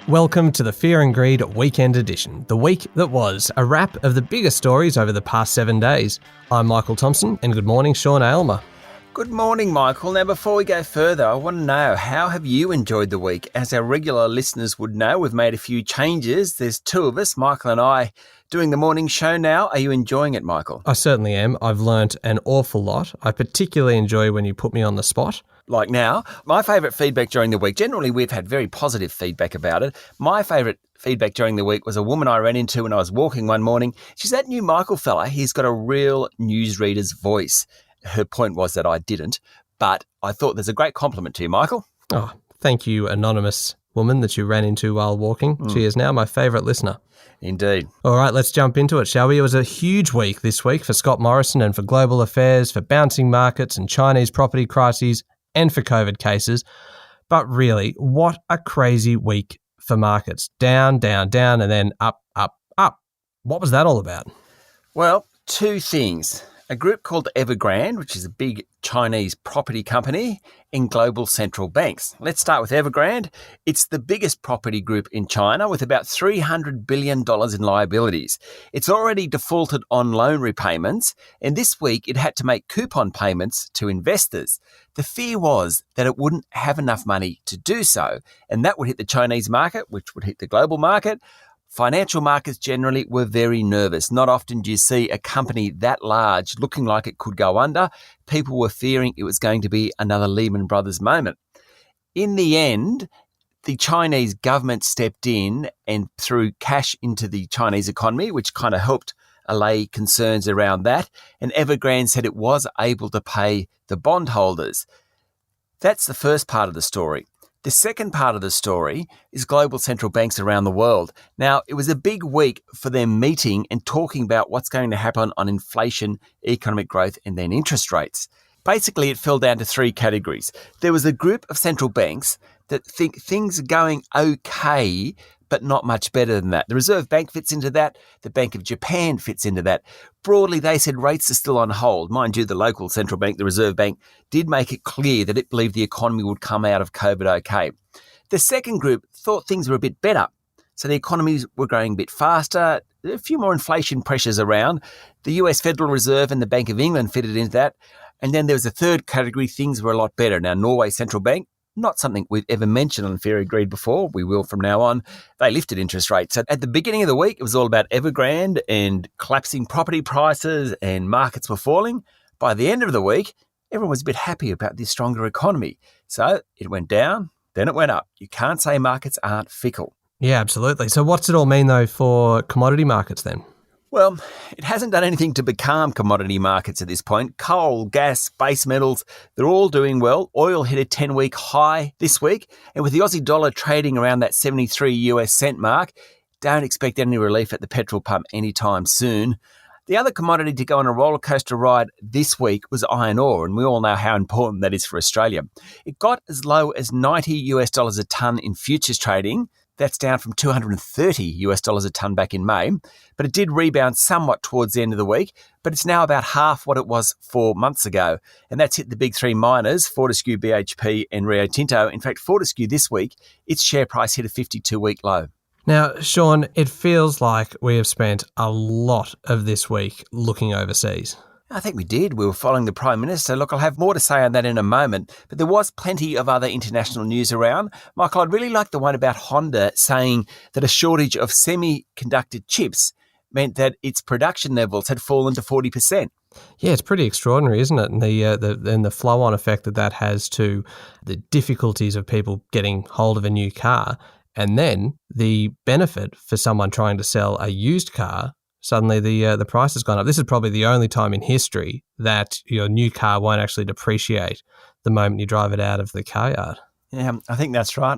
Welcome to the Fear and Greed Weekend Edition, the week that was, a wrap of the biggest stories over the past 7 days. I'm Michael Thompson, and good morning, Sean Aylmer. Good morning, Michael. Now, before we go further, I want to know, how have you enjoyed the week? As our regular listeners would know, we've made a few changes. There's two of us, Michael and I, doing the morning show now. Are you enjoying it, Michael? I certainly am. I've learnt an awful lot. I particularly enjoy when you put me on the spot. Like now, my favourite feedback during the week, generally we've had very positive feedback about it. My favourite feedback during the week was a woman I ran into when I was walking one morning. She's that new Michael fella. He's got a real newsreader's voice. Her point was that I didn't, but I thought there's a great compliment to you, Michael. Oh, thank you, anonymous woman that you ran into while walking. She is now my favourite listener. Indeed. All right, let's jump into it, shall we? It was a huge week this week for Scott Morrison and for global affairs, for bouncing markets and Chinese property crises, and for COVID cases. But really, what a crazy week for markets. Down, down, down, and then up, up, up. What was that all about? Well, two things. A group called Evergrande, which is a big Chinese property company, and global central banks. Let's start with Evergrande. It's the biggest property group in China with about $300 billion in liabilities. It's already defaulted on loan repayments, and this week it had to make coupon payments to investors. The fear was that it wouldn't have enough money to do so, and that would hit the Chinese market, which would hit the global market. Financial markets generally were very nervous. Not often do you see a company that large looking like it could go under. People were fearing it was going to be another Lehman Brothers moment. In the end, the Chinese government stepped in and threw cash into the Chinese economy, which kind of helped allay concerns around that. And Evergrande said it was able to pay the bondholders. That's the first part of the story. The second part of the story is global central banks around the world. Now, it was a big week for them meeting and talking about what's going to happen on inflation, economic growth, and then interest rates. Basically, it fell down to three categories. There was a group of central banks that think things are going okay, but not much better than that. The Reserve Bank fits into that. The Bank of Japan fits into that. Broadly, they said rates are still on hold. Mind you, the local central bank, the Reserve Bank, did make it clear that it believed the economy would come out of COVID okay. The second group thought things were a bit better. So the economies were growing a bit faster, a few more inflation pressures around. The US Federal Reserve and the Bank of England fitted into that. And then there was a third category, things were a lot better. Now, Norway Central Bank, not something we've ever mentioned on Fear and Greed before. We will from now on. They lifted interest rates. So at the beginning of the week, it was all about Evergrande and collapsing property prices and markets were falling. By the end of the week, everyone was a bit happy about this stronger economy. So it went down, then it went up. You can't say markets aren't fickle. Yeah, absolutely. So what's it all mean, though, for commodity markets then? Well, it hasn't done anything to becalm commodity markets at this point. Coal, gas, base metals, they're all doing well. Oil hit a 10-week high this week. And with the Aussie dollar trading around that 73 US cent mark, don't expect any relief at the petrol pump anytime soon. The other commodity to go on a roller coaster ride this week was iron ore, and we all know how important that is for Australia. It got as low as $90 US a tonne in futures trading. That's down from $230 US a tonne back in May, but it did rebound somewhat towards the end of the week, but it's now about half what it was 4 months ago. And that's hit the big three miners, Fortescue, BHP and Rio Tinto. In fact, Fortescue this week, its share price hit a 52-week low. Now, Sean, it feels like we have spent a lot of this week looking overseas. I think we did. We were following the Prime Minister. Look, I'll have more to say on that in a moment, but there was plenty of other international news around. Michael, I'd really like the one about Honda saying that a shortage of semiconductor chips meant that its production levels had fallen to 40%. Yeah, it's pretty extraordinary, isn't it? And the flow-on effect that has to the difficulties of people getting hold of a new car, and then the benefit for someone trying to sell a used car. Suddenly the price has gone up. This is probably the only time in history that your new car won't actually depreciate the moment you drive it out of the car yard. Yeah, I think that's right.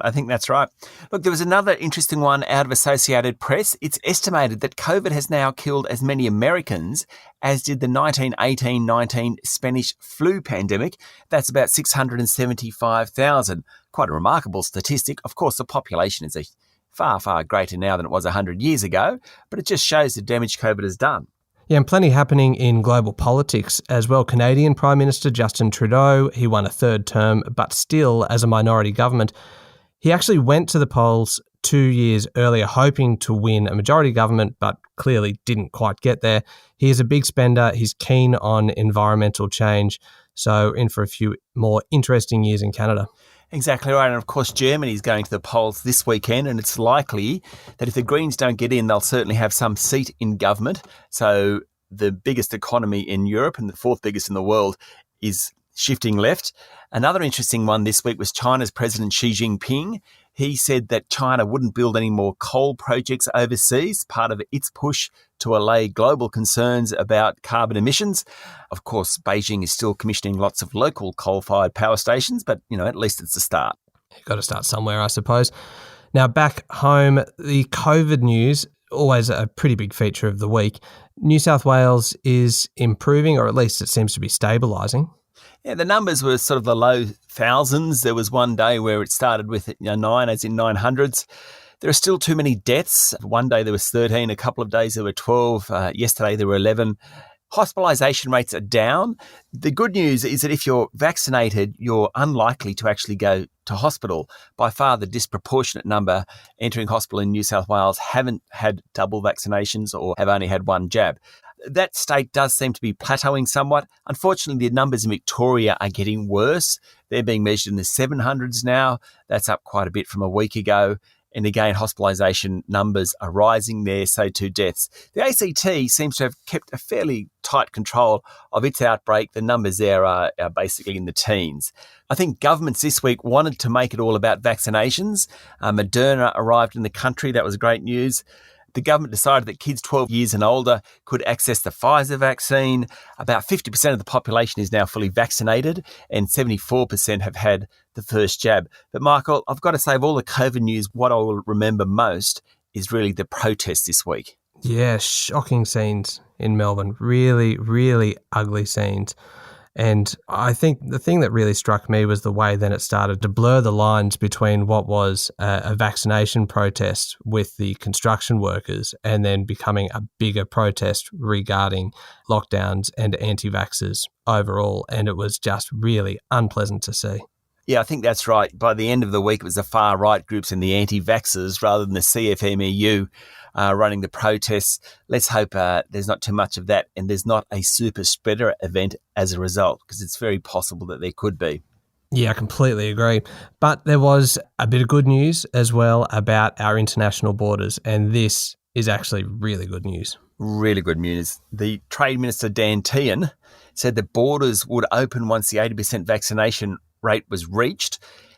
Look, there was another interesting one out of Associated Press. It's estimated that COVID has now killed as many Americans as did the 1918-19 Spanish flu pandemic. That's about 675,000. Quite a remarkable statistic. Of course, the population is a far, far greater now than it was 100 years ago, but it just shows the damage COVID has done. Yeah, and plenty happening in global politics as well. Canadian Prime Minister Justin Trudeau, he won a third term, but still as a minority government. He actually went to the polls 2 years earlier hoping to win a majority government, but clearly didn't quite get there. He is a big spender. He's keen on environmental change. So in for a few more interesting years in Canada. Exactly right. And of course, Germany's going to the polls this weekend, and it's likely that if the Greens don't get in, they'll certainly have some seat in government. So the biggest economy in Europe and the fourth biggest in the world is shifting left. Another interesting one this week was China's President Xi Jinping. He said that China wouldn't build any more coal projects overseas, part of its push to allay global concerns about carbon emissions. Of course, Beijing is still commissioning lots of local coal-fired power stations, but, at least it's a start. You've got to start somewhere, I suppose. Now, back home, the COVID news, always a pretty big feature of the week. New South Wales is improving, or at least it seems to be stabilising. Yeah, the numbers were sort of the low thousands. There was one day where it started with 9, as in 900s. There are still too many deaths. One day there was 13, a couple of days there were 12, yesterday there were 11. Hospitalisation rates are down. The good news is that if you're vaccinated, you're unlikely to actually go to hospital. By far the disproportionate number entering hospital in New South Wales haven't had double vaccinations or have only had one jab. That state does seem to be plateauing somewhat. Unfortunately, the numbers in Victoria are getting worse. They're being measured in the 700s now. That's up quite a bit from a week ago. And again, hospitalisation numbers are rising there, so too deaths. The ACT seems to have kept a fairly tight control of its outbreak. The numbers there are basically in the teens. I think governments this week wanted to make it all about vaccinations. Moderna arrived in the country. That was great news. The government decided that kids 12 years and older could access the Pfizer vaccine. About 50% of the population is now fully vaccinated and 74% have had the first jab. But Michael, I've got to say, of all the COVID news, what I will remember most is really the protests this week. Yeah, shocking scenes in Melbourne. Really, really ugly scenes. And I think the thing that really struck me was the way then it started to blur the lines between what was a vaccination protest with the construction workers and then becoming a bigger protest regarding lockdowns and anti-vaxxers overall. And it was just really unpleasant to see. Yeah, I think that's right. By the end of the week, it was the far-right groups and the anti-vaxxers rather than the CFMEU running the protests. Let's hope there's not too much of that and there's not a super spreader event as a result, because it's very possible that there could be. Yeah, I completely agree. But there was a bit of good news as well about our international borders, and this is actually really good news. Really good news. The Trade Minister, Dan Tehan, said the borders would open once the 80% vaccination rate was reached.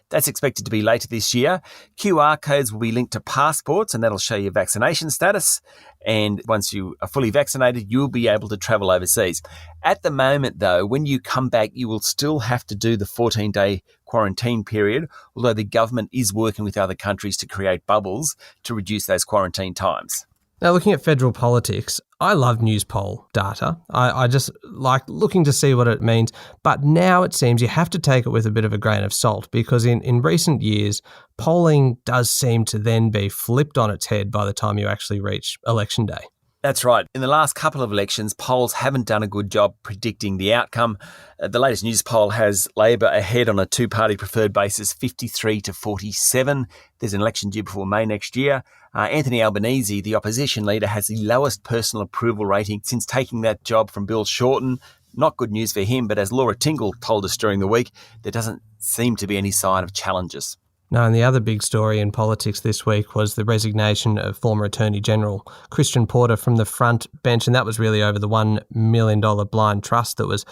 That's expected to be later this year. QR codes will be linked to passports, and that'll show your vaccination status. And once you are fully vaccinated, you'll be able to travel overseas. At the moment, though, when you come back, you will still have to do the 14-day quarantine period, although the government is working with other countries to create bubbles to reduce those quarantine times. Now, looking at federal politics, I love news poll data. I just like looking to see what it means. But now it seems you have to take it with a bit of a grain of salt, because in recent years, polling does seem to then be flipped on its head by the time you actually reach election day. That's right. In the last couple of elections, polls haven't done a good job predicting the outcome. The latest news poll has Labor ahead on a two-party preferred basis, 53 to 47. There's an election due before May next year. Anthony Albanese, the opposition leader, has the lowest personal approval rating since taking that job from Bill Shorten. Not good news for him, but as Laura Tingle told us during the week, there doesn't seem to be any sign of challenges. No, and the other big story in politics this week was the resignation of former Attorney General Christian Porter from the front bench, and that was really over the $1 million blind trust that was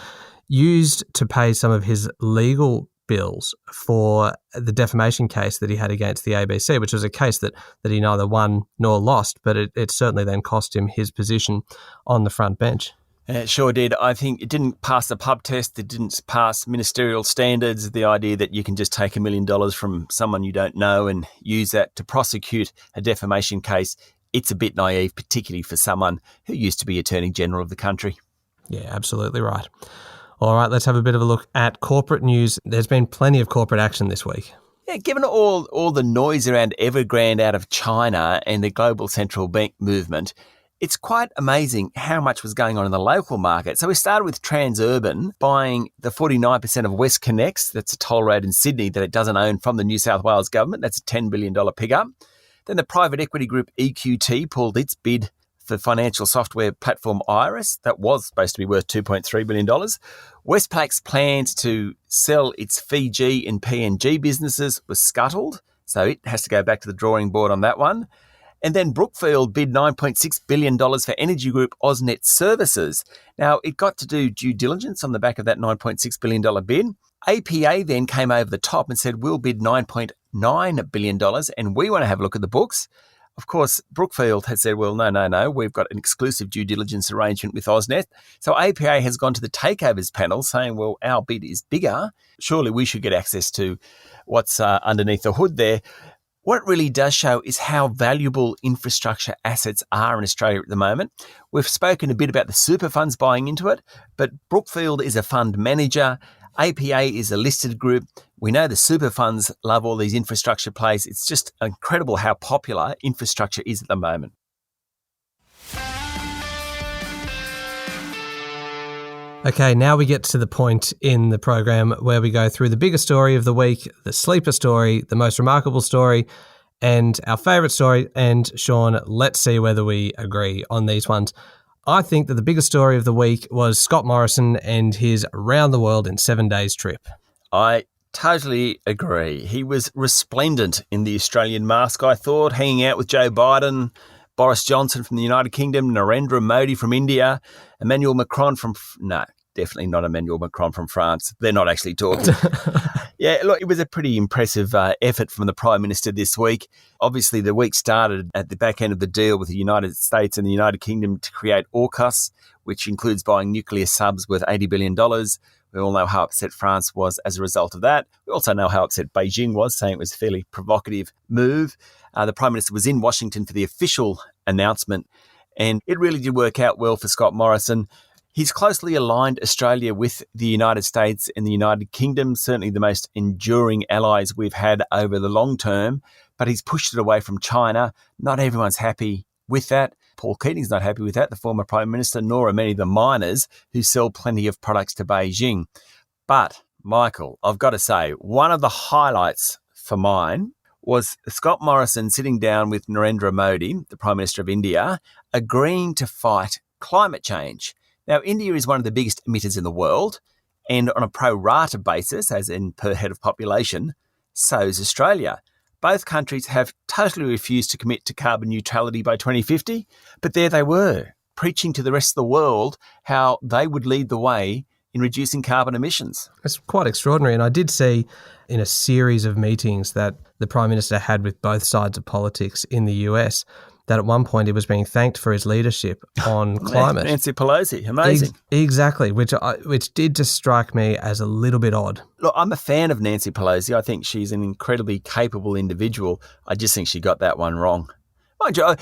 used to pay some of his legal bills for the defamation case that he had against the ABC, which was a case that he neither won nor lost, but it certainly then cost him his position on the front bench. It sure did. I think it didn't pass the pub test. It didn't pass ministerial standards. The idea that you can just take $1 million from someone you don't know and use that to prosecute a defamation case, it's a bit naive, particularly for someone who used to be Attorney General of the country. Yeah, absolutely right. All right, let's have a bit of a look at corporate news. There's been plenty of corporate action this week. Yeah, given all the noise around Evergrande out of China and the global central bank movement, it's quite amazing how much was going on in the local market. So we started with Transurban buying the 49% of WestConnex, that's a toll road in Sydney that it doesn't own, from the New South Wales government. That's a $10 billion pickup. Then the private equity group EQT pulled its bid for financial software platform Iris. That was supposed to be worth $2.3 billion. Westpac's plans to sell its Fiji and PNG businesses was scuttled, so it has to go back to the drawing board on that one. And then Brookfield bid $9.6 billion for energy group AusNet Services. Now, it got to do due diligence on the back of that $9.6 billion bid. APA then came over the top and said, we'll bid $9.9 billion and we want to have a look at the books. Of course, Brookfield has said, well, no, we've got an exclusive due diligence arrangement with AusNet. So APA has gone to the takeovers panel saying, well, our bid is bigger. Surely we should get access to what's underneath the hood there. What it really does show is how valuable infrastructure assets are in Australia at the moment. We've spoken a bit about the super funds buying into it, but Brookfield is a fund manager. APA is a listed group. We know the super funds love all these infrastructure plays. It's just incredible how popular infrastructure is at the moment. Okay, now we get to the point in the program where we go through the biggest story of the week, the sleeper story, the most remarkable story, and our favourite story. And Sean, let's see whether we agree on these ones. I think that the biggest story of the week was Scott Morrison and his round the world in 7 days trip. I totally agree. He was resplendent in the Australian mask, I thought, hanging out with Joe Biden, Boris Johnson from the United Kingdom, Narendra Modi from India, Emmanuel Macron from... No, definitely not Emmanuel Macron from France. They're not actually talking. Yeah, look, it was a pretty impressive effort from the Prime Minister this week. Obviously, the week started at the back end of the deal with the United States and the United Kingdom to create AUKUS, which includes buying nuclear subs worth $80 billion. We all know how upset France was as a result of that. We also know how upset Beijing was, saying it was a fairly provocative move. The Prime Minister was in Washington for the official announcement, and it really did work out well for Scott Morrison. He's closely aligned Australia with the United States and the United Kingdom, certainly the most enduring allies we've had over the long term, but he's pushed it away from China. Not everyone's happy with that. Paul Keating's not happy with that, the former Prime Minister, nor are many of the miners who sell plenty of products to Beijing. But, Michael, I've got to say, one of the highlights for mine was Scott Morrison sitting down with Narendra Modi, the Prime Minister of India, agreeing to fight climate change. Now, India is one of the biggest emitters in the world, and on a pro rata basis, as in per head of population, so is Australia. Both countries have totally refused to commit to carbon neutrality by 2050, but there they were, preaching to the rest of the world how they would lead the way in reducing carbon emissions. It's quite extraordinary. And I did see in a series of meetings that the Prime Minister had with both sides of politics in the US that at one point he was being thanked for his leadership on climate. Nancy Pelosi, amazing. Exactly, which did just strike me as a little bit odd. Look, I'm a fan of Nancy Pelosi. I think she's an incredibly capable individual. I just think she got that one wrong. Mind you,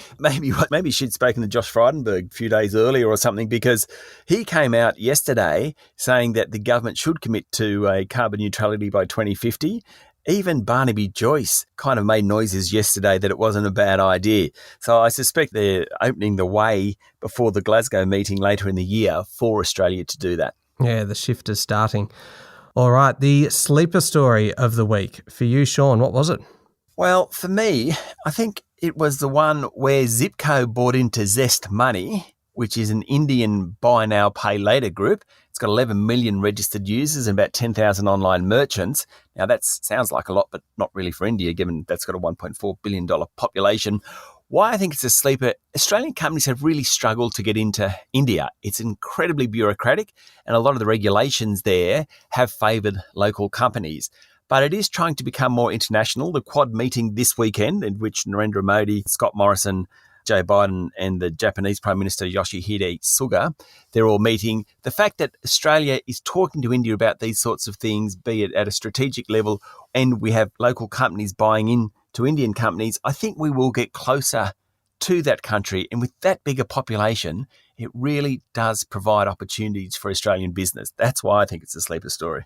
maybe she'd spoken to Josh Frydenberg a few days earlier or something, because he came out yesterday saying that the government should commit to a carbon neutrality by 2050. Even Barnaby Joyce kind of made noises yesterday that it wasn't a bad idea. So I suspect they're opening the way before the Glasgow meeting later in the year for Australia to do that. Yeah, the shift is starting. All right, the sleeper story of the week. For you, Sean, what was it? Well, for me, I think it was the one where Zipco bought into Zest Money, which is an Indian buy now, pay later group. It's got 11 million registered users and about 10,000 online merchants. Now, that sounds like a lot, but not really for India, given that's got a $1.4 billion population. Why I think it's a sleeper, Australian companies have really struggled to get into India. It's incredibly bureaucratic, and a lot of the regulations there have favoured local companies. But it is trying to become more international. The Quad meeting this weekend, in which Narendra Modi, Scott Morrison, Joe Biden and the Japanese Prime Minister Yoshihide Suga, they're all meeting. The fact that Australia is talking to India about these sorts of things, be it at a strategic level, and we have local companies buying into Indian companies, I think we will get closer to that country. And with that bigger population, it really does provide opportunities for Australian business. That's why I think it's a sleeper story.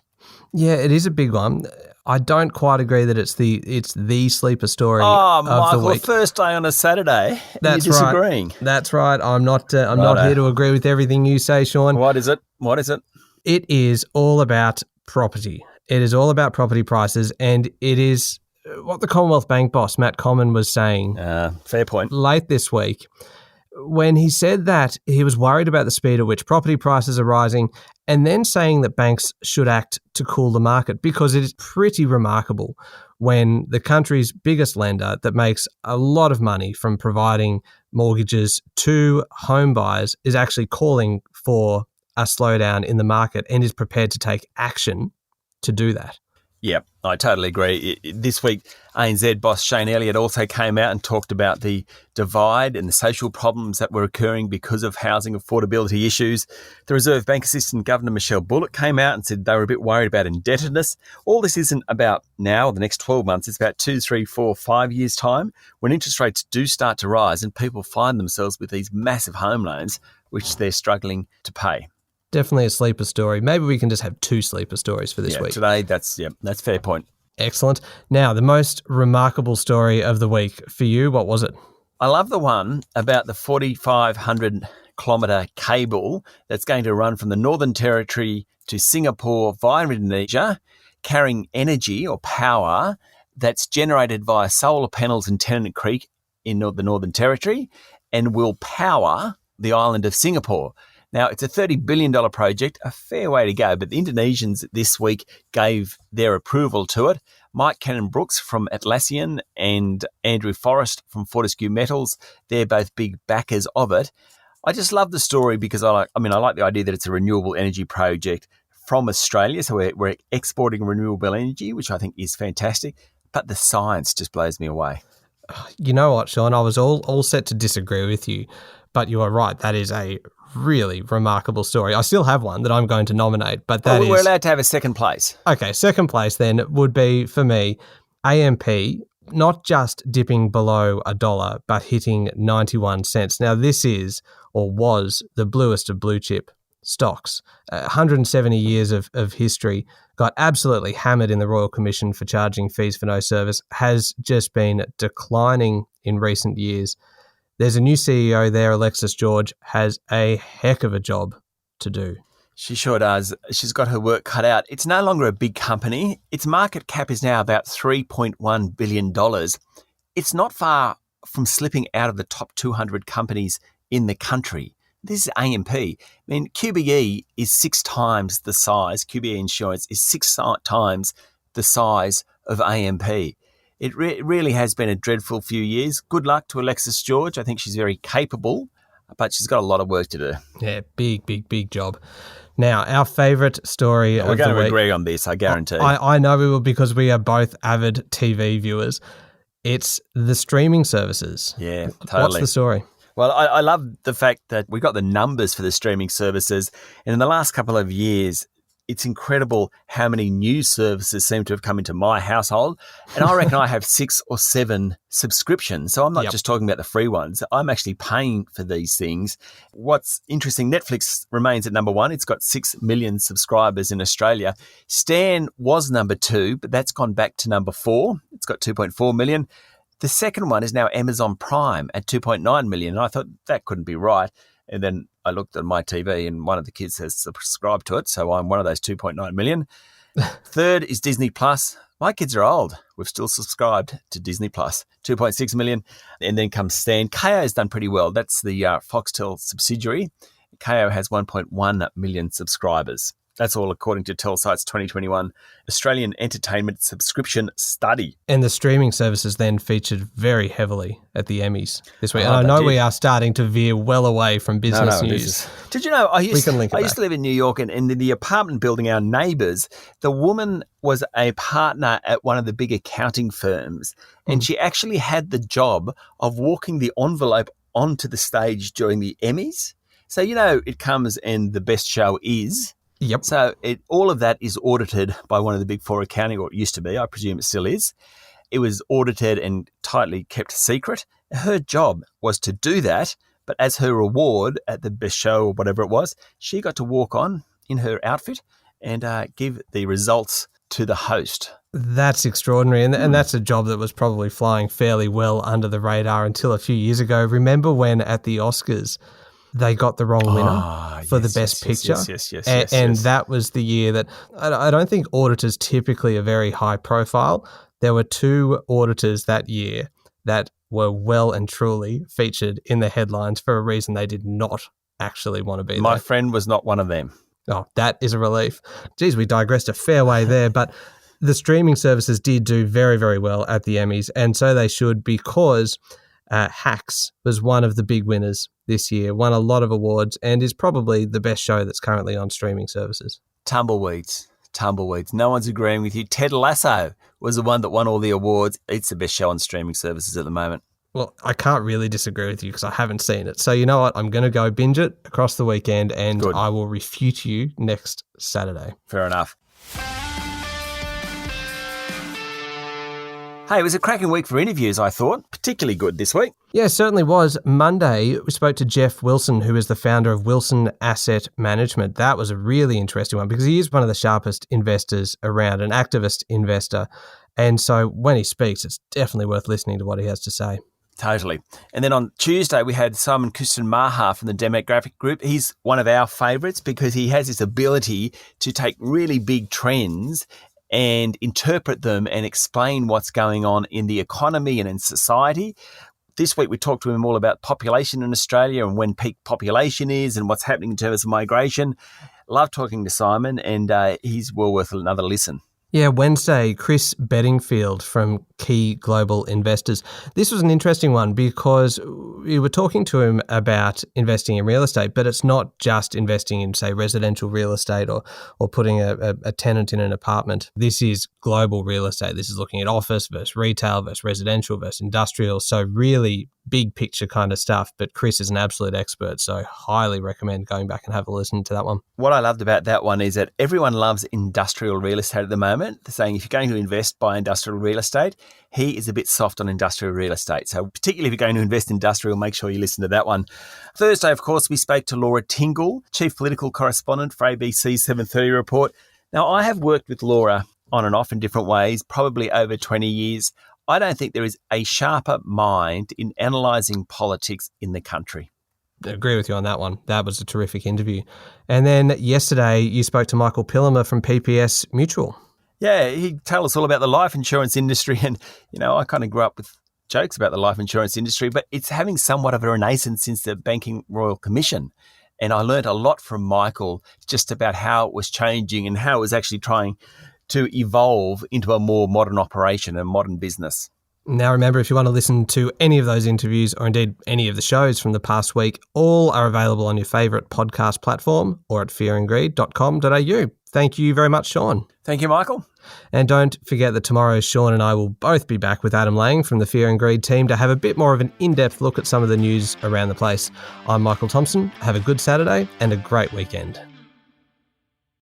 Yeah, it is a big one. I don't quite agree that it's the sleeper story of Michael, the week. First day on a Saturday, that's you're disagreeing. Right. That's right. I'm not here to agree with everything you say, Sean. What is it? It is all about property. It is all about property prices, and it is what the Commonwealth Bank boss, Matt Comyn, was saying fair point. late this week when he said that he was worried about the speed at which property prices are rising, and then saying that banks should act to cool the market, because it is pretty remarkable when the country's biggest lender that makes a lot of money from providing mortgages to home buyers is actually calling for a slowdown in the market and is prepared to take action to do that. Yeah, I totally agree. This week, ANZ boss Shane Elliott also came out and talked about the divide and the social problems that were occurring because of housing affordability issues. The Reserve Bank Assistant Governor Michelle Bullock came out and said they were a bit worried about indebtedness. All this isn't about now, the next 12 months. It's about 2, 3, 4, 5 years' time when interest rates do start to rise and people find themselves with these massive home loans, which they're struggling to pay. Definitely a sleeper story. Maybe we can just have 2 sleeper stories for this week. Today, that's a fair point. Excellent. Now, the most remarkable story of the week for you, what was it? I love the one about the 4,500 kilometre cable that's going to run from the Northern Territory to Singapore via Indonesia, carrying energy or power that's generated via solar panels in Tennant Creek in the Northern Territory and will power the island of Singapore. Now, it's a $30 billion project, a fair way to go, but the Indonesians this week gave their approval to it. Mike Cannon-Brooks from Atlassian and Andrew Forrest from Fortescue Metals, they're both big backers of it. I just love the story because I like the idea that it's a renewable energy project from Australia, so we're exporting renewable energy, which I think is fantastic, but the science just blows me away. You know what, Sean, I was all set to disagree with you, but you are right, that is a really remarkable story. I still have one that I'm going to nominate, but we're allowed to have a second place. Okay, second place then would be, for me, AMP, not just dipping below $1, but hitting 91 cents. Now, this is, or was, the bluest of blue chip stocks. 170 years of history, got absolutely hammered in the Royal Commission for charging fees for no service, has just been declining in recent years. There's a new CEO there, Alexis George, has a heck of a job to do. She sure does. She's got her work cut out. It's no longer a big company. Its market cap is now about $3.1 billion. It's not far from slipping out of the top 200 companies in the country. This is AMP. I mean, QBE is 6 times the size. QBE Insurance is 6 times the size of AMP. It really has been a dreadful few years. Good luck to Alexis George. I think she's very capable, but she's got a lot of work to do. Yeah, big job. Now, our favourite story of the week. We're going to agree on this, I guarantee. I know we will, because we are both avid TV viewers. It's the streaming services. Yeah, totally. What's the story? Well, I love the fact that we got the numbers for the streaming services. And in the last couple of years, it's incredible how many new services seem to have come into my household. And I reckon I have 6 or 7 subscriptions. So I'm not just talking about the free ones. I'm actually paying for these things. What's interesting, Netflix remains at number 1. It's got 6 million subscribers in Australia. Stan was number 2, but that's gone back to number 4. It's got 2.4 million. The second one is now Amazon Prime at 2.9 million. And I thought that couldn't be right. And then I looked at my TV and one of the kids has subscribed to it. So I'm one of those 2.9 million. Third is Disney Plus. My kids are old. We've still subscribed to Disney Plus, 2.6 million. And then comes Stan. Kayo has done pretty well. That's the Foxtel subsidiary. Kayo has 1.1 million subscribers. That's all according to Telsight's 2021 Australian Entertainment Subscription Study. And the streaming services then featured very heavily at the Emmys this week. And I know we are starting to veer well away from business news. Did you know, I used to live in New York, and in the apartment building, our neighbours, the woman was a partner at one of the big accounting firms, and she actually had the job of walking the envelope onto the stage during the Emmys. So, you know, it comes and the best show is... Yep. So all of that is audited by one of the big 4 accounting, or it used to be. I presume it still is. It was audited and tightly kept secret. Her job was to do that, but as her reward at the best show or whatever it was, she got to walk on in her outfit and give the results to the host. That's extraordinary. And that's a job that was probably flying fairly well under the radar until a few years ago. Remember when at the Oscars they got the wrong winner for the best picture? Yes. And that was the year that I don't think auditors typically are very high profile. there were 2 auditors that year that were well and truly featured in the headlines for a reason they did not actually want to be My there. friend was not one of them. Oh, that is a relief. Geez, we digressed a fair way there, but the streaming services did do very, very well at the Emmys, and so they should, because Hacks was one of the big winners this year, won a lot of awards, and is probably the best show that's currently on streaming services. Tumbleweeds. No one's agreeing with you. Ted Lasso was the one that won all the awards. It's the best show on streaming services at the moment. Well, I can't really disagree with you because I haven't seen it. So you know what? I'm going to go binge it across the weekend, and Good. I will refute you next Saturday. Fair enough. Hey, it was a cracking week for interviews, I thought. Particularly good this week. Yeah, it certainly was. Monday, we spoke to Jeff Wilson, who is the founder of Wilson Asset Management. That was a really interesting one because he is one of the sharpest investors around, an activist investor. And so when he speaks, it's definitely worth listening to what he has to say. Totally. And then on Tuesday, we had Simon Kusten-Maha from the Demographic Group. He's one of our favourites because he has this ability to take really big trends and interpret them and explain what's going on in the economy and in society. This week, we talked to him all about population in Australia and when peak population is and what's happening in terms of migration. Love talking to Simon, and he's well worth another listen. Yeah, Wednesday, Chris Bedingfield from Key Global Investors. This was an interesting one because we were talking to him about investing in real estate, but it's not just investing in, say, residential real estate or putting a tenant in an apartment. This is global real estate. This is looking at office versus retail versus residential versus industrial. So really big picture kind of stuff. But Chris is an absolute expert, so highly recommend going back and have a listen to that one. What I loved about that one is that everyone loves industrial real estate at the moment. They're saying if you're going to invest, buy industrial real estate. He is a bit soft on industrial real estate. So particularly if you're going to invest in industrial, make sure you listen to that one. Thursday, of course, we spoke to Laura Tingle, Chief Political Correspondent for ABC's 7:30 Report. Now, I have worked with Laura on and off in different ways, probably over 20 years. I don't think there is a sharper mind in analysing politics in the country. I agree with you on that one. That was a terrific interview. And then yesterday, you spoke to Michael Pillemer from PPS Mutual. Yeah, he told us all about the life insurance industry. And, I kind of grew up with jokes about the life insurance industry, but it's having somewhat of a renaissance since the Banking Royal Commission. And I learned a lot from Michael just about how it was changing and how it was actually trying to evolve into a more modern operation and modern business. Now, remember, if you want to listen to any of those interviews or indeed any of the shows from the past week, all are available on your favourite podcast platform or at fearandgreed.com.au. Thank you very much, Sean. Thank you, Michael. And don't forget that tomorrow, Sean and I will both be back with Adam Lang from the Fear and Greed team to have a bit more of an in-depth look at some of the news around the place. I'm Michael Thompson. Have a good Saturday and a great weekend.